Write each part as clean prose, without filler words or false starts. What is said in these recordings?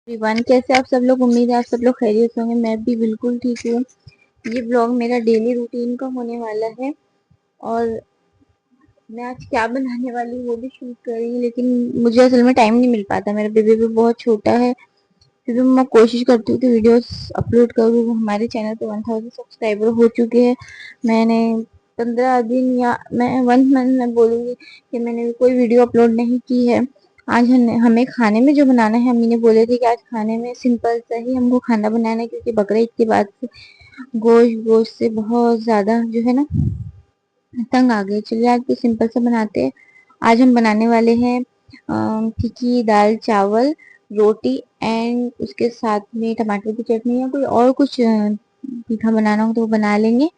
Everyone, कैसे आप सब लोग। उम्मीद है आप सब लोग खैरियत होंगे। मैं भी बिल्कुल ठीक हूँ। ये ब्लॉग मेरा डेली रूटीन का होने वाला है और मैं आज क्या बनाने वाली हूँ वो भी शूट कर रही हूँ, लेकिन मुझे असल में टाइम नहीं मिल पाता। मेरा बेबी भी बहुत छोटा है, फिर भी मैं कोशिश करती हूँ कि वीडियोस अपलोड करूँ। हमारे चैनल पे 1000 सब्सक्राइबर हो चुके हैं। मैंने 15 दिन या मैं 1 मंथ में बोलूँगी कि मैंने कोई वीडियो अपलोड नहीं की है। आज हमें खाने में जो बनाना है, अम्मी ने बोले थे कि आज खाने में सिंपल सा ही हमको खाना बनाना है, क्योंकि बकरीद के बाद से गोश्त गोश्त से बहुत ज़्यादा जो है ना तंग आ गए। चलिए आज तो सिंपल सा बनाते हैं। आज हम बनाने वाले हैं फीकी दाल चावल रोटी एंड उसके साथ में टमाटर की चटनी या कोई और कुछ मीठा बनाना हो तो वो बना लेंगे।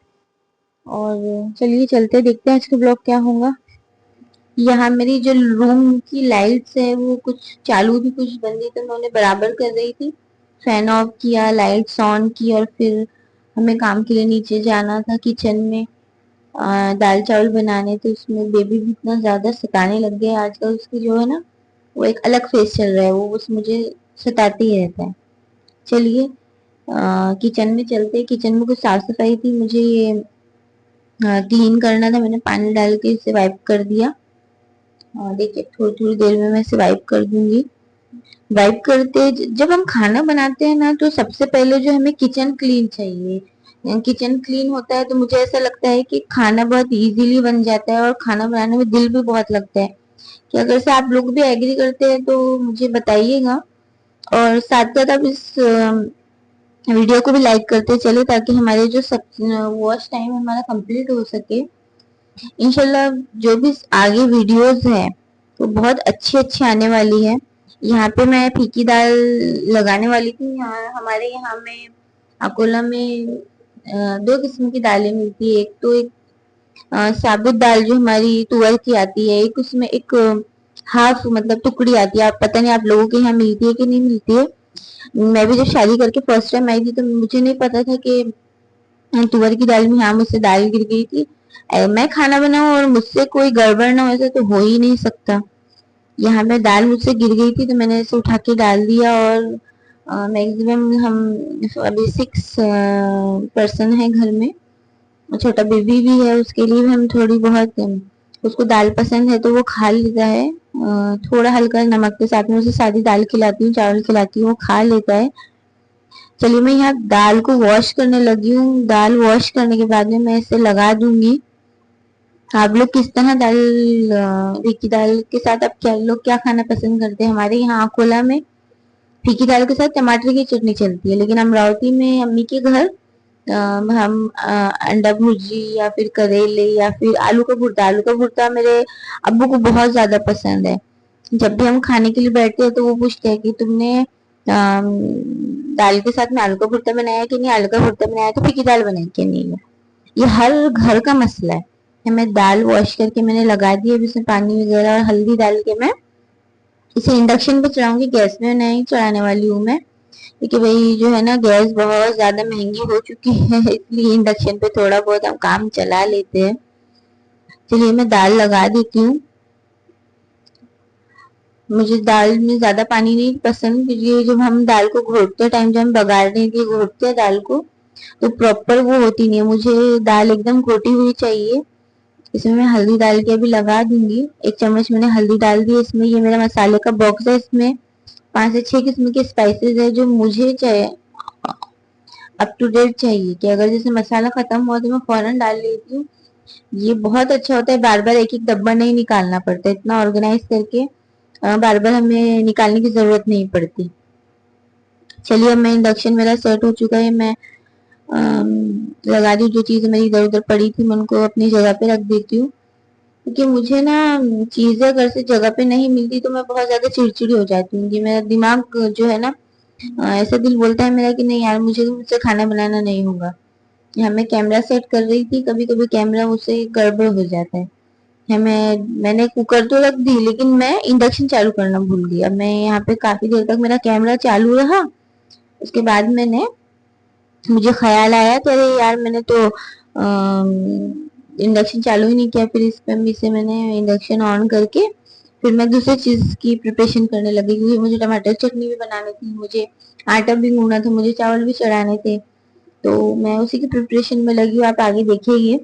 और चलिए चलते देखते हैं आज का ब्लॉग क्या होगा। यहाँ मेरी जो रूम की लाइट्स है वो कुछ चालू थी कुछ बंद थी, तो मैं उन्हें बराबर कर रही थी। फैन ऑफ किया, लाइट्स ऑन की और फिर हमें काम के लिए नीचे जाना था किचन में दाल चावल बनाने। तो उसमें बेबी भी इतना ज्यादा सताने लग गया आजकल। उसकी जो है ना वो एक अलग फेस चल रहा है, वो बस मुझे सताते ही रहता है। चलिए किचन में चलते। किचन में कुछ साफ सफाई थी, मुझे ये क्लीन करना था। मैंने पानी डाल के इसे वाइप कर दिया। देखिए थोड़ी थोड़ी देर में मैं इसे वाइप कर दूंगी। वाइप करते जब हम खाना बनाते हैं ना, तो सबसे पहले जो हमें किचन क्लीन चाहिए। किचन क्लीन होता है तो मुझे ऐसा लगता है कि खाना बहुत इजीली बन जाता है और खाना बनाने में दिल भी बहुत लगता है। कि अगर से आप लोग भी एग्री करते हैं तो मुझे बताइएगा। और साथ साथ आप इस वीडियो को भी लाइक करते चले, ताकि हमारे जो सब वॉच टाइम हमारा कंप्लीट हो सके। इंशाल्लाह जो भी आगे वीडियोस है तो बहुत अच्छी अच्छी आने वाली है। यहाँ पे मैं फीकी दाल लगाने वाली थी। यहाँ हमारे यहाँ में अकोला में दो किस्म की दालें मिलती है। एक तो एक साबुत दाल जो हमारी तुअर की आती है, एक उसमें एक हाफ मतलब टुकड़ी आती है। आप पता नहीं आप लोगों के यहाँ मिलती है कि नहीं मिलती है। मैं भी जब शादी करके फर्स्ट टाइम आई थी तो मुझे नहीं पता था कि तुअर की दाल में यहाँ मुझसे दाल गिर गई थी। मैं खाना बनाऊं और मुझसे कोई गड़बड़ ना हो, ऐसा तो हो ही नहीं सकता। यहाँ पे दाल मुझसे गिर गई थी तो मैंने इसे उठा के डाल दिया। और मैक्सिमम हम अभी 6 पर्सन है घर में। छोटा बेबी भी है, उसके लिए भी हम थोड़ी बहुत उसको दाल पसंद है तो वो खा लेता है। थोड़ा हल्का नमक के साथ में उसे सादी दाल खिलाती हूँ, चावल खिलाती हूँ, वो खा लेता है। चलिए मैं यहाँ दाल को वॉश करने लगी हूँ। दाल वॉश करने के बाद में मैं इसे लगा दूंगी। आप लोग किस तरह दाल फीकी दाल के साथ आप क्या लोग क्या खाना पसंद करते हैं। हमारे यहाँ अकोला में फीकी दाल के साथ टमाटर की चटनी चलती है, लेकिन अमरावती में अम्मी के घर हम अंडा भुर्जी या फिर करेले या फिर आलू का भुर्ता। आलू का भुर्ता मेरे अब्बू को बहुत ज्यादा पसंद है। जब भी हम खाने के लिए बैठते हैं तो वो पूछते हैं कि तुमने दाल के साथ में आलू का भुर्ता बनाया कि नहीं, आलू का भुर्ता बनाया तो फीकी दाल बनाई कि नहीं है। ये हर घर का मसला है। मैं दाल वॉश करके मैंने लगा दी, अभी इसमें पानी वगैरह और हल्दी डाल के मैं इसे इंडक्शन पे चढ़ाऊंगी। गैस में नहीं चढ़ाने वाली हूँ मैं, क्योंकि भाई जो है ना गैस बहुत ज्यादा महंगी हो चुकी है इसलिए इंडक्शन पे थोड़ा बहुत हम काम चला लेते हैं। चलिए मैं दाल लगा देती हूँ। मुझे दाल में ज्यादा पानी नहीं पसंद, क्योंकि जब हम दाल को घोटते टाइम जब हम बगाड़ने के लिए घोटते हैं दाल को तो प्रॉपर वो होती नहीं है। मुझे दाल एकदम घोटी हुई चाहिए। इसमें मैं हल्दी डाल के अभी लगा दूंगी। 1 चम्मच मैंने हल्दी डाल दी इसमें। ये मेरा मसाले का बॉक्स है, इसमें 5 से 6 किस्म के स्पाइसेस है जो मुझे चाहिए, अप टू डेट चाहिए। कि अगर जैसे मसाला खत्म हुआ तो मैं फौरन डाल लेती हूँ। ये बहुत अच्छा होता है, बार बार एक एक डब्बा नहीं निकालना पड़ता, इतना ऑर्गेनाइज करके बार बार हमें निकालने की जरूरत नहीं पड़ती। चलिए अब मैं इंडक्शन मेरा सेट हो चुका है। मैं लगा दी। जो चीजें मेरी इधर उधर पड़ी थी मैं उनको अपनी जगह पे रख देती हूँ, क्योंकि मुझे ना चीजें अगर से जगह पे नहीं मिलती तो मैं बहुत ज्यादा चिड़चिड़ी हो जाती हूँ। कि मेरा दिमाग जो है ना ऐसा दिल बोलता है मेरा कि नहीं यार मुझसे खाना बनाना नहीं होगा। यहाँ मैं कैमरा सेट कर रही थी, कभी कभी कैमरा मुझसे गड़बड़ हो जाता है। मैंने कुकर तो रख दी, लेकिन मैं इंडक्शन चालू करना भूल गई। अब मैं यहाँ पे काफी देर तक मेरा कैमरा चालू रहा। उसके बाद मुझे ख्याल आया कि अरे यार मैंने तो इंडक्शन चालू ही नहीं किया। फिर इस पे इसे मैंने इंडक्शन ऑन करके फिर मैं दूसरी चीज की प्रिपरेशन करने लगी, क्योंकि मुझे टमाटर चटनी भी बनानी थी, मुझे आटा भी गूंदना था, मुझे चावल भी चढ़ाने थे। तो मैं उसी की प्रिपरेशन में लगी हूँ। आप आगे देखिए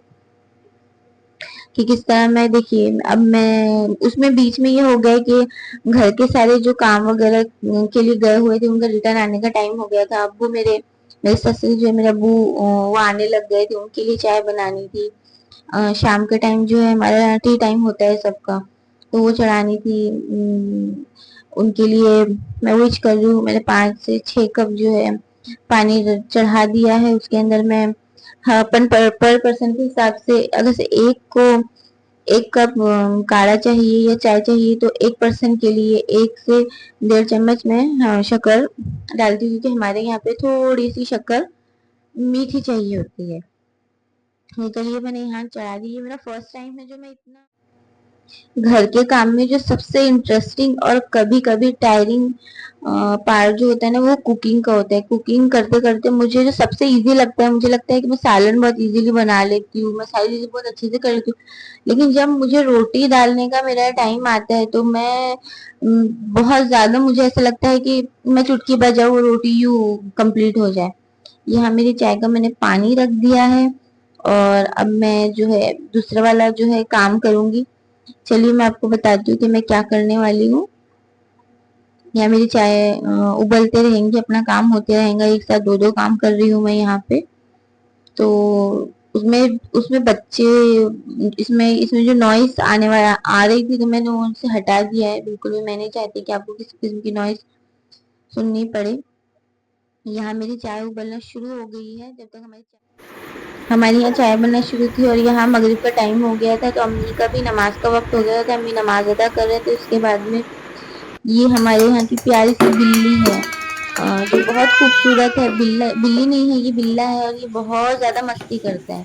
कि किस तरह मैं, देखिए अब मैं उसमें बीच में ये हो गया कि घर के सारे जो काम वगैरह के लिए गए हुए थे, उनका रिटर्न आने का टाइम हो गया था। अब वो मेरे ससुर जो है, मेरे अब्बू वो आने लग गए थे, उनके लिए चाय बनानी थी। शाम के टाइम जो है हमारे यहाँ टी टाइम होता है सबका, तो वो चढ़ानी थी। उनके लिए मैं विश कर रही हूँ। मैंने 5 से 6 कप जो है पानी चढ़ा दिया है। उसके अंदर मैं, हाँ, अपन पर पर्सन के हिसाब से, अगर से एक को 1 कप काढ़ा चाहिए या चाय चाहिए, तो 1 पर्सन के लिए 1 से 1.5 चम्मच में, हाँ, शक्कर डालती हूँ, क्योंकि हमारे यहाँ पे थोड़ी सी शक्कर मीठी चाहिए होती है। तो चलिए मैंने यहाँ चढ़ा दी। ये मेरा फर्स्ट टाइम है जो मैं इतना घर के काम में, जो सबसे इंटरेस्टिंग और कभी कभी टायरिंग पार्ट जो होता है ना, वो कुकिंग का होता है। कुकिंग करते करते मुझे जो सबसे इजी लगता है, मुझे लगता है कि मैं सालन बहुत इजीली बना लेती हूँ, मैं सारी चीजें बहुत अच्छे से कर लेती हूँ। लेकिन जब मुझे रोटी डालने का मेरा टाइम आता है, तो मैं बहुत ज्यादा, मुझे ऐसा लगता है कि मैं चुटकी बजाऊं वो रोटी यूं कंप्लीट हो जाए। यहाँ मेरी चाय का मैंने पानी रख दिया है, और अब मैं जो है दूसरा वाला जो है काम करूंगी। चलिए मैं आपको बताती हूँ कि मैं क्या करने वाली हूँ। यहाँ मेरी चाय उबलते रहेंगी, अपना काम होते रहेगा, एक साथ दो दो काम कर रही हूँ मैं यहाँ पे। तो उसमें उसमें बच्चे, इसमें इसमें जो नॉइस आने वाला आ रही थी, तो मैंने उनसे हटा दिया है। बिल्कुल भी मैं नहीं चाहती कि आपको किसी किस्म की नॉइस सुननी पड़े। यहाँ मेरी चाय उबलना शुरू हो गई है। जब तक हमारी यहाँ चाय बनना शुरू थी, और यहाँ मगरिब का टाइम हो गया था, तो अम्मी का भी नमाज का वक्त हो गया था, अम्मी नमाज अदा कर रहे थे। उसके बाद में ये हमारे यहाँ की प्यारी सी बिल्ली है, जो बहुत खूबसूरत है। बिल्ला बिल्ली नहीं है, ये बिल्ला है, और ये बहुत ज्यादा मस्ती करता है,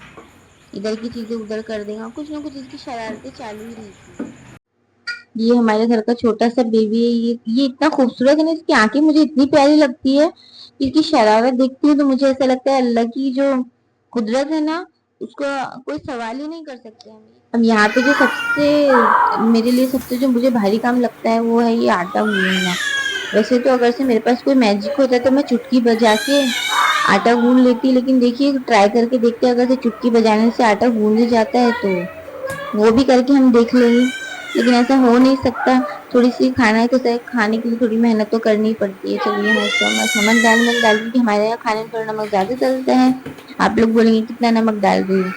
इधर की चीजें उधर कर देगा, कुछ ना कुछ इसकी शरारतें चालू ही रहती है। ये हमारे घर का छोटा सा बेबी है। ये इतना खूबसूरत है ना, इसकी आंखें मुझे इतनी प्यारी लगती है। इसकी शरारत देखती हूँ तो मुझे ऐसा लगता है अल्लाह की जो कुदरत है ना, उसका कोई सवाल ही नहीं कर सकते हम। अब यहाँ पे जो सबसे, मेरे लिए सबसे जो मुझे भारी काम लगता है, वो है ये आटा गूंदना। वैसे तो अगर से मेरे पास कोई मैजिक होता तो मैं चुटकी बजा के आटा गूंद लेती, लेकिन देखिए ट्राई करके देखते हैं, अगर से चुटकी बजाने से आटा गूंद जाता है तो वो भी करके हम देख लेंगे। लेकिन ऐसा हो नहीं सकता, थोड़ी सी खाना है तो सही, खाने के लिए थोड़ी मेहनत तो करनी पड़ती है। चलिए मैं इसका नमक मैंने डाल दी, कि हमारे यहाँ खाने में थोड़ा नमक ज्यादा डलता है। आप लोग बोलेंगे कितना नमक डाल रही हो,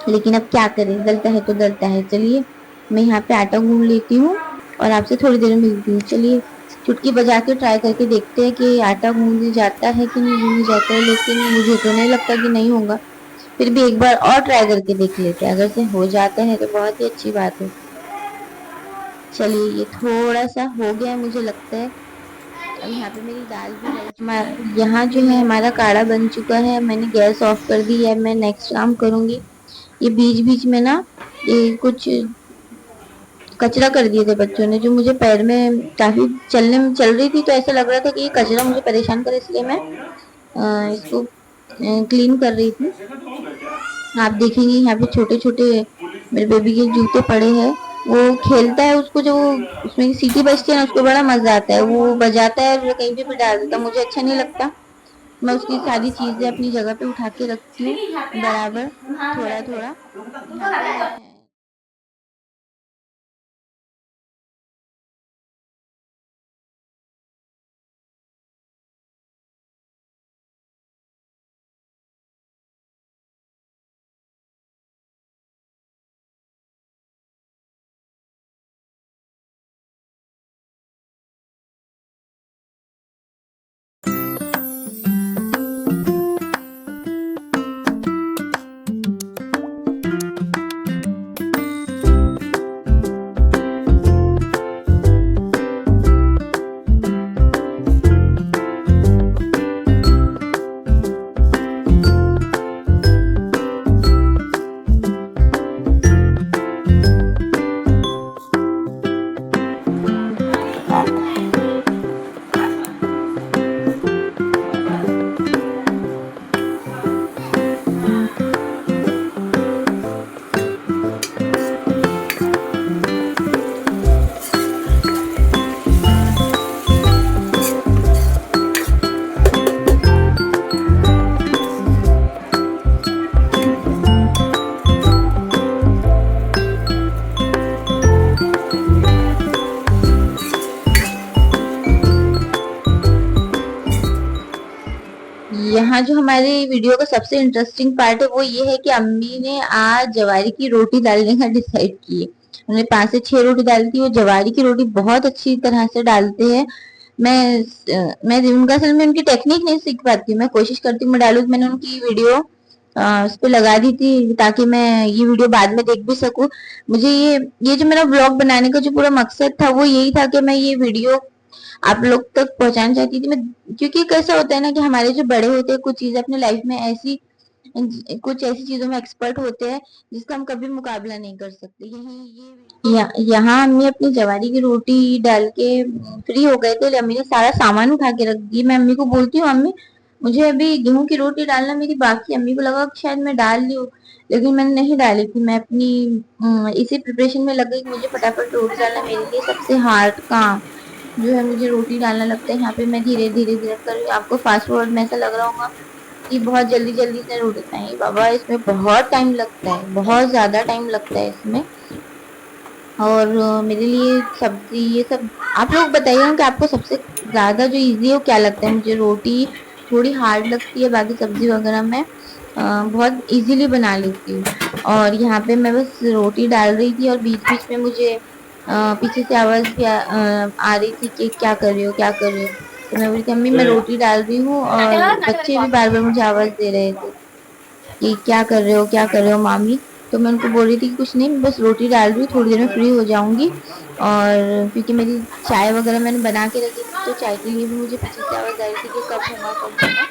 लेकिन अब क्या करें, डलता है तो डलता है। चलिए मैं यहाँ पे आटा गूंद लेती हूँ, और आपसे थोड़ी देर में मिलती हूँ। चलिए चुटकी बजा के ट्राई करके देखते हैं कि आटा गूंद जाता है कि नहीं गूंद जाता है, लेकिन मुझे तो नहीं लगता कि नहीं होगा। फिर भी एक बार और ट्राई करके देख लेते हैं, अगर से हो जाता है तो बहुत ही अच्छी बात है। चलिए ये थोड़ा सा हो गया है मुझे लगता है। अब यहाँ पे मेरी दाल भी यहाँ जो है हमारा काढ़ा बन चुका है। मैंने गैस ऑफ कर दी है, मैं नेक्स्ट काम करूंगी। ये बीच बीच में ना, ये कुछ कचरा कर दिए थे बच्चों ने, जो मुझे पैर में काफी चलने में चल रही थी, तो ऐसा लग रहा था कि ये कचरा मुझे परेशान करे, इसलिए मैं इसको क्लीन कर रही थी। आप देखेंगे यहाँ पे छोटे छोटे मेरे बेबी के जूते पड़े हैं। वो खेलता है, उसको जो उसमें सीटी बजती है ना, उसको बड़ा मजा आता है, वो बजाता है और कहीं पे भी डाल देता है, मुझे अच्छा नहीं लगता। मैं उसकी सारी चीजें अपनी जगह पे उठा के रखती हूँ बराबर, थोड़ा थोड़ा। यहाँ पे मैं आज जो हमारी वीडियो का सबसे इंटरेस्टिंग पार्ट है वो ये है कि अम्मी ने आज जवारी की रोटी डालने का डिसाइड किए। उन्होंने 5 से 6 रोटी डाली थी। वो जवारी की रोटी बहुत अच्छी तरह से डालते हैं। मैं उनका असल में उनकी टेक्निक नहीं सीख पाती, मैं कोशिश करती हूँ मैं डालू। मैंने उनकी वीडियो उस पर लगा दी थी ताकि मैं ये वीडियो बाद में देख भी सकूं। मुझे ये जो मेरा ब्लॉग बनाने का जो पूरा मकसद था वो यही था कि मैं ये वीडियो आप लोग तक पहुंचाना चाहती थी मैं। क्योंकि कैसा होता है ना कि हमारे जो बड़े होते हैं कुछ चीजें अपने लाइफ में ऐसी कुछ ऐसी चीजों में एक्सपर्ट होते हैं जिसका हम कभी मुकाबला नहीं कर सकते। यहाँ अम्मी अपनी जवारी की रोटी डाल के फ्री हो गए थे। अम्मी ने सारा सामान उठा के रख दिया। मैं अम्मी को बोलती हूँ अम्मी मुझे अभी गेहूं की रोटी डालना मेरी बाकी। अम्मी को लगा कि शायद मैं डाल ली हूँ, लेकिन मैंने नहीं डाली थी। मैं अपनी इसी प्रिपरेशन में लग गई कि मुझे फटाफट रोटी डालना मेरे लिए सबसे हार्ड काम जो है। मुझे रोटी डालना लगता है। यहाँ पे मैं धीरे धीरे धीरे कर आपको फास्ट फॉरवर्ड में ऐसा लग रहा होगा कि बहुत जल्दी जल्दी से रोटी। नहीं बाबा, इसमें बहुत टाइम लगता है, बहुत ज्यादा टाइम लगता है इसमें। और मेरे लिए सब्जी ये सब आप लोग बताइए कि आपको सबसे ज्यादा जो इजी है वो क्या लगता है। मुझे रोटी थोड़ी हार्ड लगती है, बाकी सब्जी वगैरह मैं बहुत इजीली बना लेती हूँ। और यहाँ पे मैं बस रोटी डाल रही थी और बीच बीच में मुझे पीछे से आवाज भी आ रही थी कि क्या कर रही हो क्या कर रही हो। तो मैं बोली थी अम्मी मैं रोटी डाल रही हूँ। और बच्चे भी बार बार मुझे आवाज दे रहे थे कि क्या कर रहे हो क्या कर रहे हो मामी। तो मैं उनको बोल रही थी कि कुछ नहीं, मैं बस रोटी डाल रही हूँ, थोड़ी देर में फ्री हो जाऊंगी। और क्योंकि मेरी चाय वगैरह मैंने बना के रखी थी तो चाय के लिए भी मुझे पीछे से आवाज आ रही थी कि कब होगा कब होगा।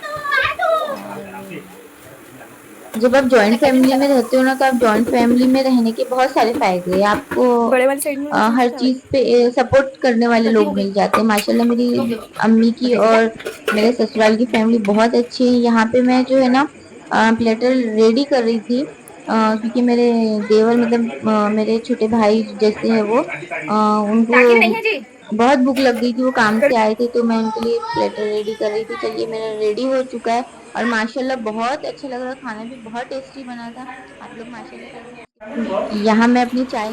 और जब आप जॉइंट फैमिली में रहते हो ना तो आप जॉइंट फैमिली में रहने के बहुत सारे फायदे हैं। आपको बड़े वाली साइड में हर चीज पे सपोर्ट करने वाले सर्दी हो लोग गई। मिल जाते हैं। माशाल्लाह मेरी अम्मी की बताइए क्या। और मेरे ससुराल की फैमिली बहुत अच्छी है। यहाँ पे मैं जो है ना प्लेटर रेडी कर रही थी क्योंकि मेरे देवर मतलब मेरे छोटे भाई जैसे है वो उनको टाकी नहीं है जी। बहुत भूख लग गई थी। वो काम से आए थे तो मैं उनके लिए प्लेटर रेडी कर रही थी। चलिए मेरा रेडी हो चुका है और माशाल्लाह बहुत अच्छा लग रहा, खाना भी बहुत टेस्टी बना था। आप लोग माशाल्लाह करके यहाँ मैं अपनी चाय